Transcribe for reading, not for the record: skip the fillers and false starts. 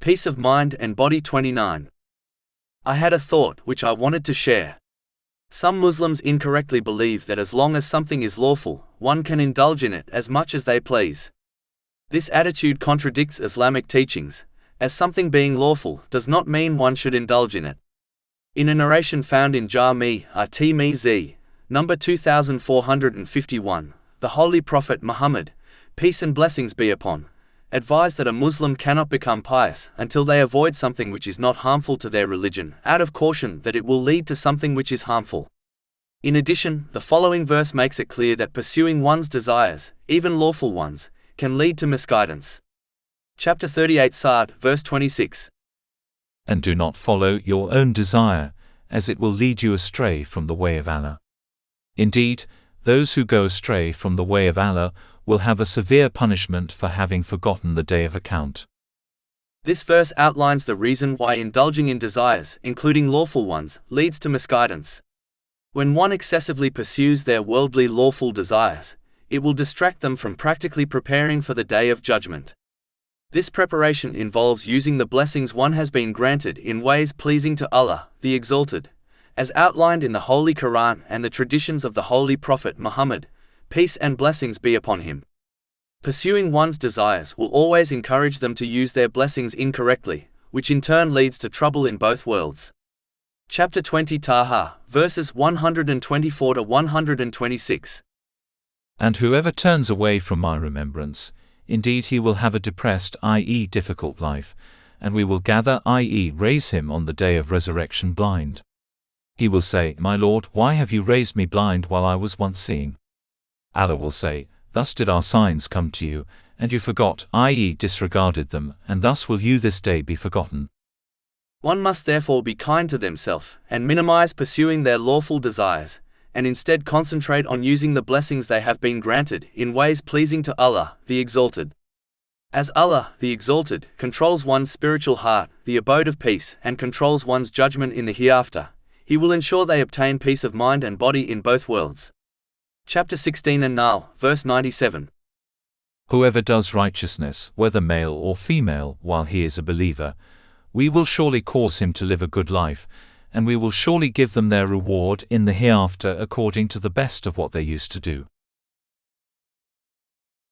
Peace of mind and body. 29. I had a thought which I wanted to share. Some Muslims incorrectly believe that as long as something is lawful, one can indulge in it as much as they please. This attitude contradicts Islamic teachings, as something being lawful does not mean one should indulge in it. In a narration found in Jami' at-Tirmidhi, number 2451, the Holy Prophet Muhammad, peace and blessings be upon, advised that a Muslim cannot become pious until they avoid something which is not harmful to their religion, out of caution that it will lead to something which is harmful. In addition, the following verse makes it clear that pursuing one's desires, even lawful ones, can lead to misguidance. Chapter 38 Sa'd, verse 26. And do not follow your own desire, as it will lead you astray from the way of Allah. Indeed, those who go astray from the way of Allah will have a severe punishment for having forgotten the day of account. This verse outlines the reason why indulging in desires, including lawful ones, leads to misguidance. When one excessively pursues their worldly lawful desires, it will distract them from practically preparing for the day of judgment. This preparation involves using the blessings one has been granted in ways pleasing to Allah, the Exalted, as outlined in the Holy Quran and the traditions of the Holy Prophet Muhammad, peace and blessings be upon him. Pursuing one's desires will always encourage them to use their blessings incorrectly, which in turn leads to trouble in both worlds. Chapter 20 Taha, verses 124 to 126. And whoever turns away from my remembrance, indeed he will have a depressed, i.e. difficult life, and we will gather, i.e. raise him on the day of resurrection blind. He will say, My Lord, why have you raised me blind while I was once seeing? Allah will say, Thus did our signs come to you, and you forgot, i.e. disregarded them, and thus will you this day be forgotten. One must therefore be kind to themselves, and minimize pursuing their lawful desires, and instead concentrate on using the blessings they have been granted in ways pleasing to Allah, the Exalted. As Allah, the Exalted, controls one's spiritual heart, the abode of peace, and controls one's judgment in the hereafter, He will ensure they obtain peace of mind and body in both worlds. Chapter 16 An-Nahl, verse 97. Whoever does righteousness, whether male or female, while he is a believer, we will surely cause him to live a good life, and we will surely give them their reward in the hereafter according to the best of what they used to do.